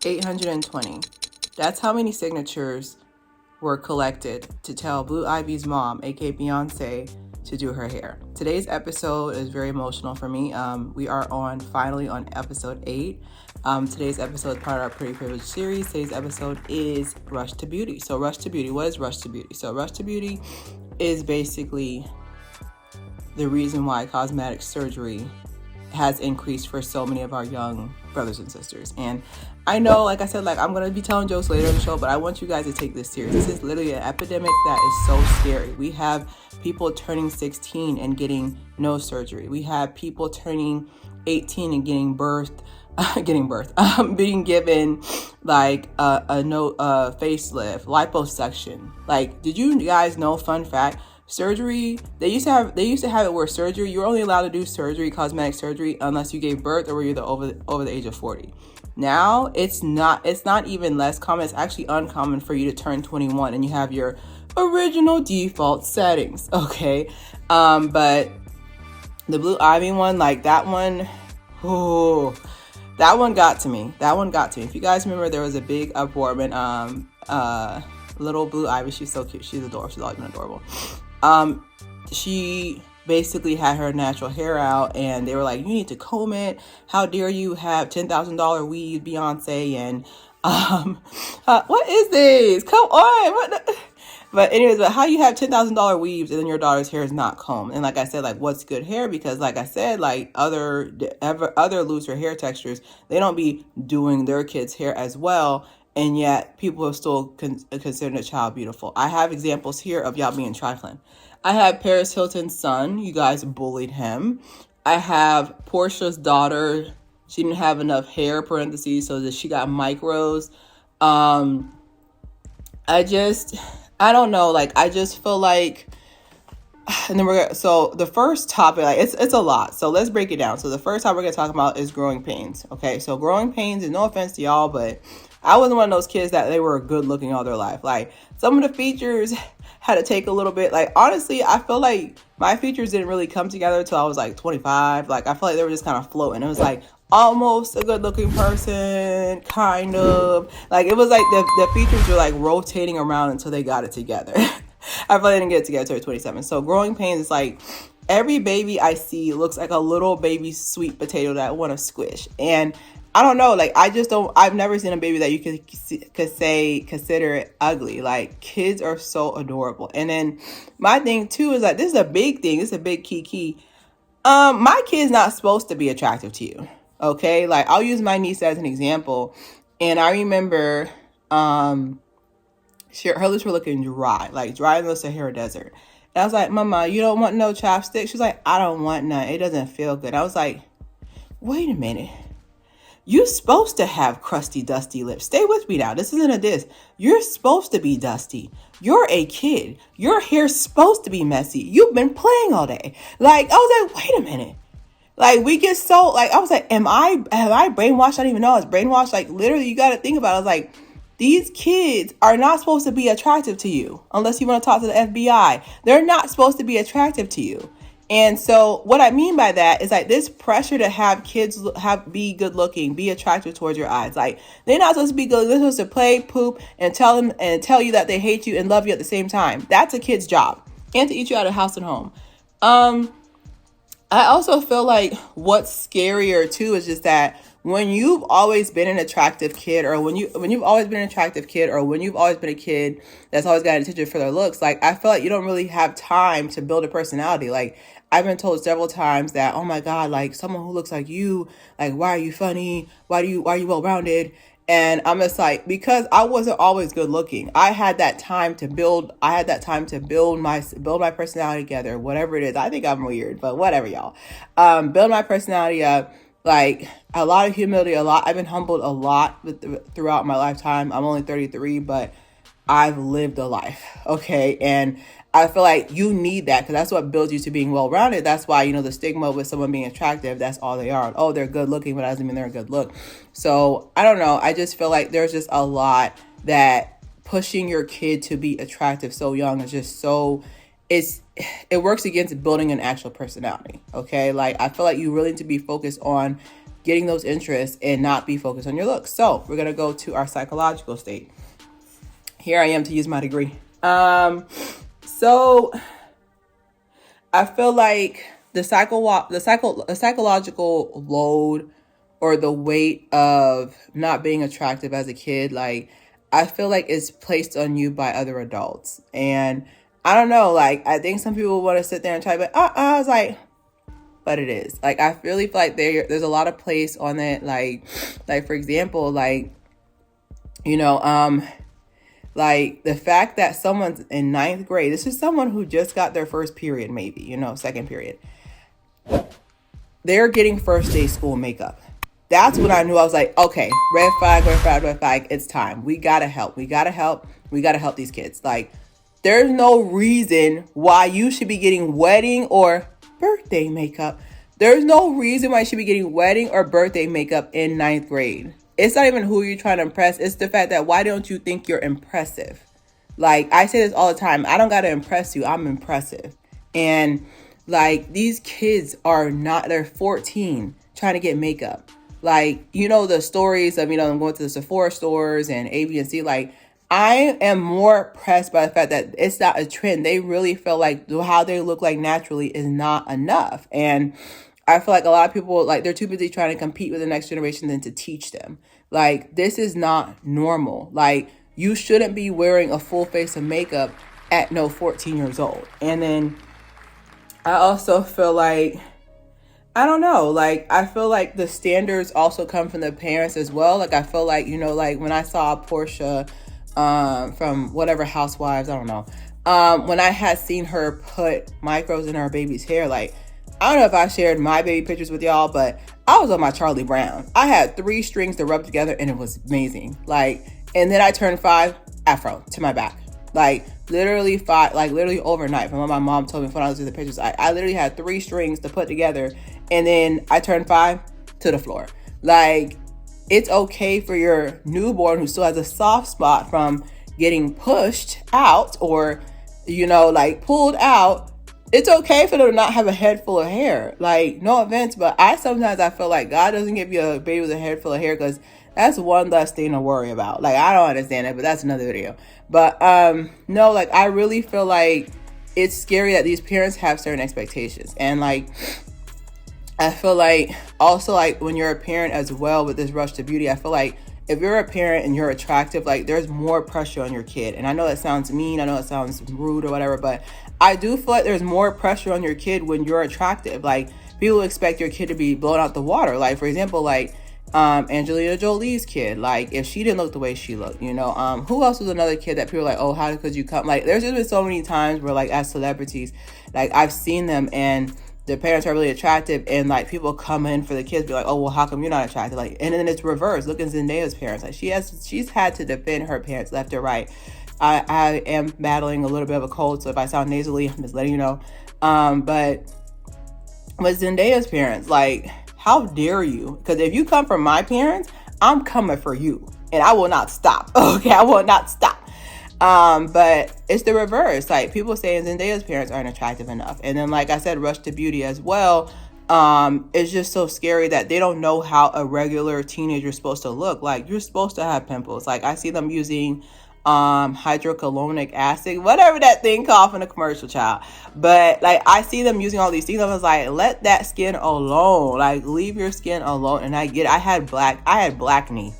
820. That's how many signatures were collected to tell Blue Ivy's mom, aka Beyonce, to do her hair. Today's episode is very emotional for me. We are finally on episode 8. Today's episode is part of our Pretty Privileged series. Today's episode is Rush to Beauty. So Rush to Beauty, what is Rush to Beauty? So Rush to Beauty is basically the reason why cosmetic surgery has increased for so many of our young brothers and sisters. And I know, like I said, I'm going to be telling jokes later in the show, but I want you guys to take this serious. This is literally an epidemic that is so scary. We have people turning 16 and getting nose surgery. We have people turning 18 and being given a facelift, liposuction. Did you guys know, fun fact, surgery, they used to have it where surgery, you're only allowed to do surgery, cosmetic surgery, unless you gave birth or were you over the age of 40. Now it's not even less common. It's actually uncommon for you to turn 21 and you have your original default settings. Okay. But the Blue Ivy one, that one got to me. If you guys remember, there was a big uproar when little Blue Ivy, she's so cute. She's adorable. She's always been adorable. She basically had her natural hair out and they were like, you need to comb it. How dare you have $10,000 weave, Beyonce? And what is this? Come on. But anyways, how you have $10,000 weaves and then your daughter's hair is not combed? And like I said, what's good hair? Because like I said, other looser hair textures, they don't be doing their kids' hair as well. And yet people are still considering a child beautiful. I have examples here of y'all being trifling. I have Paris Hilton's son. You guys bullied him. I have Portia's daughter. She didn't have enough hair, parentheses, so that she got micros. I don't know. I just feel like, and then so the first topic, it's a lot. So let's break it down. So the first topic we're going to talk about is growing pains. Okay. So growing pains, and no offense to y'all, but I wasn't one of those kids that they were good looking all their life. Some of the features had to take a little bit. Honestly, I feel like my features didn't really come together until I was 25. I feel like they were just kind of floating. It was almost a good looking person, kind of. It was the features were rotating around until they got it together. I feel like they didn't get it together until 27. So growing pains is every baby I see looks like a little baby sweet potato that I want to squish. And I don't know, I've never seen a baby that you could consider it ugly. Kids are so adorable. And then my thing too is this is a big thing. This is a big key. My kid's not supposed to be attractive to you. Okay. I'll use my niece as an example. And I remember, her lips were looking dry, dry in the Sahara Desert. And I was like, Mama, you don't want no chapstick? She's like, I don't want none. It doesn't feel good. I was like, wait a minute. You're supposed to have crusty, dusty lips. Stay with me now. This isn't a diss. You're supposed to be dusty. You're a kid. Your hair's supposed to be messy. You've been playing all day. I was like, wait a minute. We get so, I was like, have I brainwashed? I don't even know I was brainwashed. Literally, you got to think about it. I was like, these kids are not supposed to be attractive to you unless you want to talk to the FBI. They're not supposed to be attractive to you. And so what I mean by that is this pressure to have kids be good looking, be attractive towards your eyes. They're not supposed to be good. They're supposed to play, poop, and tell you that they hate you and love you at the same time. That's a kid's job, and to eat you out of house and home. I also feel what's scarier too is just that when you've always been an attractive kid, or when you've always been an attractive kid, or when you've always been a kid that's always got attention for their looks, I feel like you don't really have time to build a personality. I've been told several times that, oh my God, someone who looks like you, why are you funny? Why are you well-rounded? And I'm just because I wasn't always good looking. I had that time to build my personality together, whatever it is. I think I'm weird, but whatever, y'all. Build my personality up, a lot of humility, I've been humbled a lot throughout my lifetime. I'm only 33, but I've lived a life. Okay. And I feel like you need that because that's what builds you to being well-rounded. That's why, the stigma with someone being attractive, that's all they are. Oh, they're good looking, but that doesn't mean they're a good look. So I don't know. I just feel like there's just a lot that pushing your kid to be attractive so young is just so, it works against building an actual personality. Okay. I feel like you really need to be focused on getting those interests and not be focused on your looks. So we're going to go to our psychological state. Here I am to use my degree. So I feel like the psychological load or the weight of not being attractive as a kid, like, I feel like it's placed on you by other adults. And I don't know, like, I think some people want to sit there and try, but I was like, but it is. Like, I really feel like there's a lot of place on it. Like for example, like, you know, like the fact that someone's in 9th grade, this is someone who just got their first period, maybe, you know, second period. They're getting first day school makeup. That's when I knew. I was like, okay, red flag, red flag, red flag. It's time. We got to help. We got to help. We got to help these kids. Like, there's no reason why you should be getting wedding or birthday makeup. There's no reason why you should be getting wedding or birthday makeup in 9th grade. It's not even who you're trying to impress. It's the fact that, why don't you think you're impressive? Like, I say this all the time. I don't got to impress you. I'm impressive. And like, these kids are not, they're 14 trying to get makeup. Like, you know, the stories of, you know, them going to the Sephora stores and A, B, and C. Like, I am more impressed by the fact that it's not a trend. They really feel like how they look like naturally is not enough. And I feel like a lot of people, like, they're too busy trying to compete with the next generation than to teach them. Like, this is not normal. Like, you shouldn't be wearing a full face of makeup at 14 years old. And then I also feel like, I don't know, like, I feel like the standards also come from the parents as well. Like, I feel like, you know, like when I saw Portia from whatever Housewives, I don't know, when I had seen her put micros in her baby's hair, like, I don't know if I shared my baby pictures with y'all, but I was on my Charlie Brown. I had 3 strings to rub together and it was amazing. Like, and then I turned 5, afro to my back. Like, literally 5, like literally overnight, from what my mom told me when I was doing the pictures. I literally had 3 strings to put together, and then I turned 5 to the floor. Like, it's okay for your newborn who still has a soft spot from getting pushed out or, you know, like pulled out. It's okay for them to not have a head full of hair. Like, no offense, but I feel like God doesn't give you a baby with a head full of hair because that's one less thing to worry about. Like, I don't understand it, but that's another video. But no, like, I really feel like it's scary that these parents have certain expectations. And like, I feel like also, like, when you're a parent as well with this rush to beauty, I feel like if you're a parent and you're attractive, like, there's more pressure on your kid. And I know that sounds mean, I know it sounds rude or whatever, but I do feel like there's more pressure on your kid when you're attractive. Like, people expect your kid to be blown out the water. Like, for example, like Angelina Jolie's kid, like, if she didn't look the way she looked, you know, who else was another kid that people are like, oh, how could you come? Like, there's just been so many times where, like, as celebrities, like, I've seen them and the parents are really attractive, and like, people come in for the kids, be like, oh, well, how come you're not attractive? Like, and then it's reversed. Look at Zendaya's parents. Like, she's had to defend her parents left or right. I am battling a little bit of a cold, so if I sound nasally, I'm just letting you know. But with Zendaya's parents, like, how dare you? Because if you come from my parents, I'm coming for you, and I will not stop. Okay, I will not stop. But it's the reverse. Like, people saying Zendaya's parents aren't attractive enough. And then, like I said, rush to beauty as well. It's just so scary that they don't know how a regular teenager is supposed to look. Like, you're supposed to have pimples. Like, I see them using hydrocolonic acid, whatever that thing called from the commercial, child. But like, I see them using all these things. I was like, let that skin alone. Like, leave your skin alone. And I had blackney.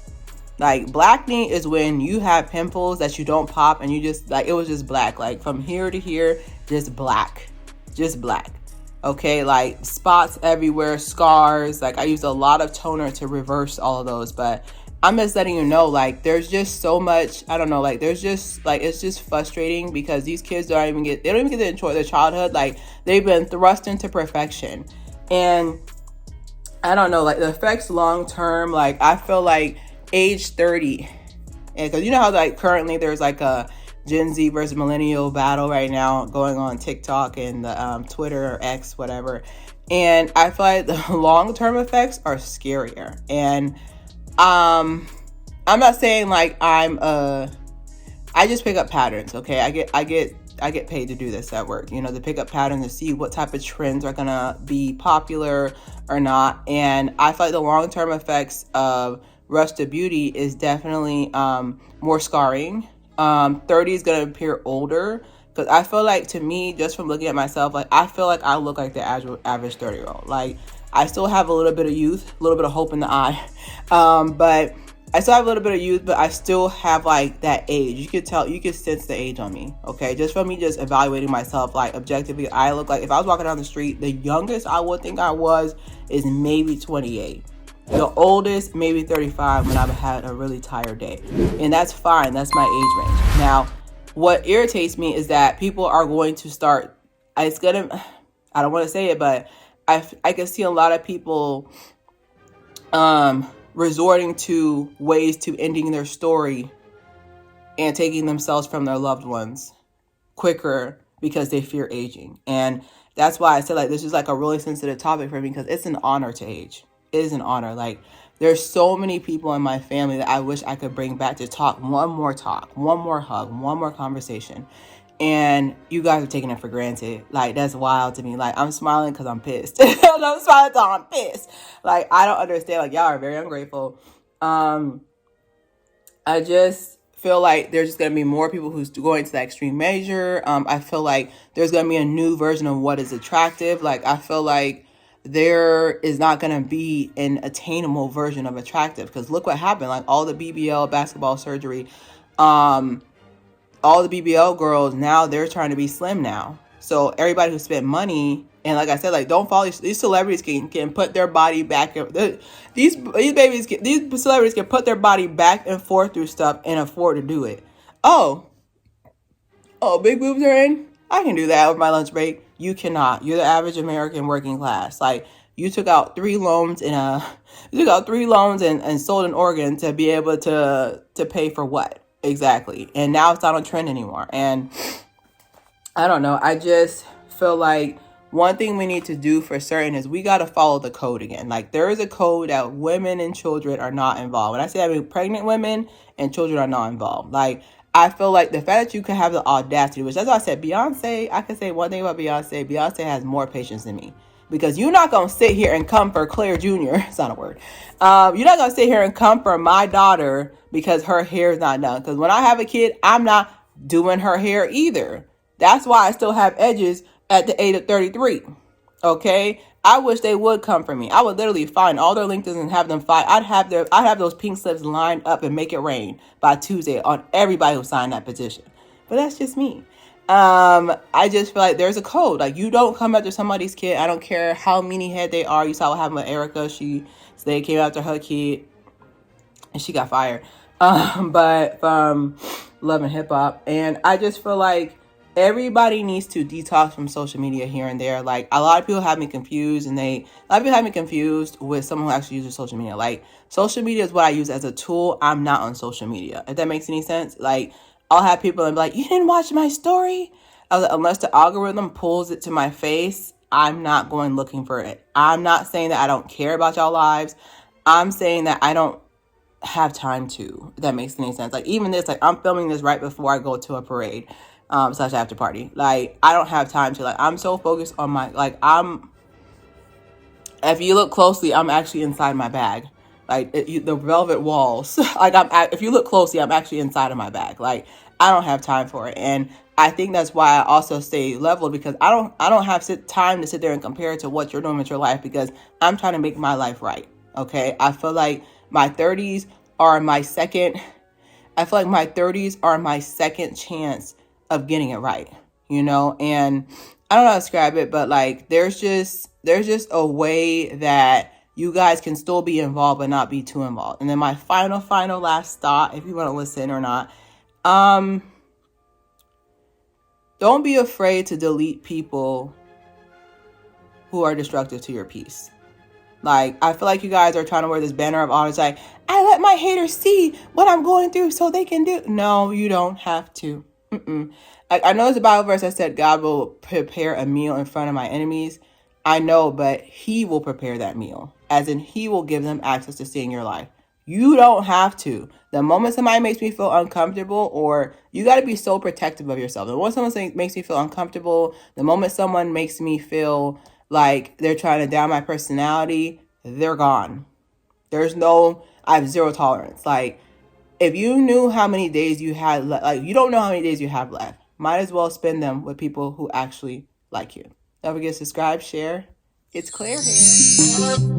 Like, blackney is when you have pimples that you don't pop and you just, like, it was just black. Like, from here to here, just black. Okay, like, spots everywhere, scars. Like, I used a lot of toner to reverse all of those. But I'm just letting you know, like, there's just so much, I don't know, like, there's just, like, it's just frustrating because these kids they don't even get to enjoy their childhood. Like, they've been thrust into perfection. And I don't know, like, the effects long term, like, I feel like age 30, and because you know how, like, currently there's like a Gen Z versus millennial battle right now going on TikTok and the Twitter or X, whatever. And I feel like the long-term effects are scarier. And I'm not saying like I just pick up patterns. Okay, I get I get paid to do this at work, you know, to pick up patterns, to see what type of trends are gonna be popular or not. And I feel like the long-term effects of rush to beauty is definitely more scarring. 30 is gonna appear older, because I feel like, to me, just from looking at myself, like I feel like I look like the average 30-year-old. Like I still have a little bit of youth, a little bit of hope in the eye, but I still have a little bit of youth, but I still have like that age. You could tell, you could sense the age on me. Okay, just from me just evaluating myself, like objectively, I look like, if I was walking down the street, the youngest I would think I was is maybe 28. The oldest, maybe 35 when I've had a really tired day. And that's fine. That's my age range. Now, what irritates me is that people are going to start, I don't want to say it, but I can see a lot of people resorting to ways to ending their story and taking themselves from their loved ones quicker because they fear aging. And that's why I said, like, this is like a really sensitive topic for me, because it's an honor to age. It is an honor. Like, there's so many people in my family that I wish I could bring back to talk, one more hug, one more conversation. And you guys are taking it for granted. Like, that's wild to me. Like, I'm smiling because I'm pissed. I'm smiling because I'm pissed. Like, I don't understand. Like, y'all are very ungrateful. I just feel like there's just going to be more people who's going to that extreme measure. I feel like there's going to be a new version of what is attractive. Like, I feel like there is not going to be an attainable version of attractive, because look what happened. Like, all the BBL basketball surgery, all the BBL girls, now they're trying to be slim now. So everybody who spent money, and like I said, like, don't follow these celebrities can put their body back. These celebrities can put their body back and forth through stuff and afford to do it. Oh, big boobs are in. I can do that with my lunch break. You cannot. You're the average American working class. Like, you took out 3 loans and sold an organ to be able to pay for what exactly? And now it's not on trend anymore. And I don't know. I just feel like one thing we need to do for certain is we got to follow the code again. Like, there is a code that women and children are not involved. When I say that, I mean pregnant women and children are not involved. Like, I feel like the fact that you can have the audacity, which, that's why I said Beyonce, I can say one thing about Beyonce. Beyonce has more patience than me, because you're not going to sit here and come for Claire Jr. It's not a word. You're not going to sit here and come for my daughter because her hair is not done. Because when I have a kid, I'm not doing her hair either. That's why I still have edges at the age of 33. Okay? I wish they would come for me. I would literally find all their LinkedIn and have them fight. I'd have those pink slips lined up and make it rain by Tuesday on everybody who signed that petition. But that's just me. I just feel like there's a code. Like, you don't come after somebody's kid. I don't care how many head they are. You saw what happened with Erica. They came after her kid and she got fired. But from Love and Hip Hop. And I just feel like everybody needs to detox from social media here and there. Like, a lot of people have me confused, with someone who actually uses social media. Like, social media is what I use as a tool. I'm not on social media, if that makes any sense. Like, I'll have people and be like, you didn't watch my story? I was like, unless the algorithm pulls it to my face, I'm not going looking for it. I'm not saying that I don't care about y'all lives. I'm saying that I don't have time to, if that makes any sense. Like, even this, like, I'm filming this right before I go to a parade / after party. Like, I don't have time to, like, I'm so focused on my, like, if you look closely, I'm actually inside my bag. Like, the velvet walls. Like, if you look closely, I'm actually inside of my bag. Like, I don't have time for it. And I think that's why I also stay leveled, because I don't have time to sit there and compare it to what you're doing with your life, because I'm trying to make my life right. Okay. I feel like my 30s are my second chance of getting it right, you know? And I don't know how to describe it, but like, there's just a way that you guys can still be involved but not be too involved. And then my final last thought, if you want to listen or not, don't be afraid to delete people who are destructive to your peace. Like, I feel like you guys are trying to wear this banner of honor, like, I let my haters see what I'm going through so they can do. No, you don't have to. I know there's a Bible verse that said God will prepare a meal in front of my enemies. I know, but he will prepare that meal, as in he will give them access to seeing your life. You don't have to. The moment somebody makes me feel uncomfortable, or you got to be so protective of yourself. The moment someone makes me feel uncomfortable, the moment someone makes me feel like they're trying to down my personality, they're gone. I have zero tolerance. Like, if you knew how many days you had, like, you don't know how many days you have left. Might as well spend them with people who actually like you. Don't forget to subscribe, share. It's Claire here.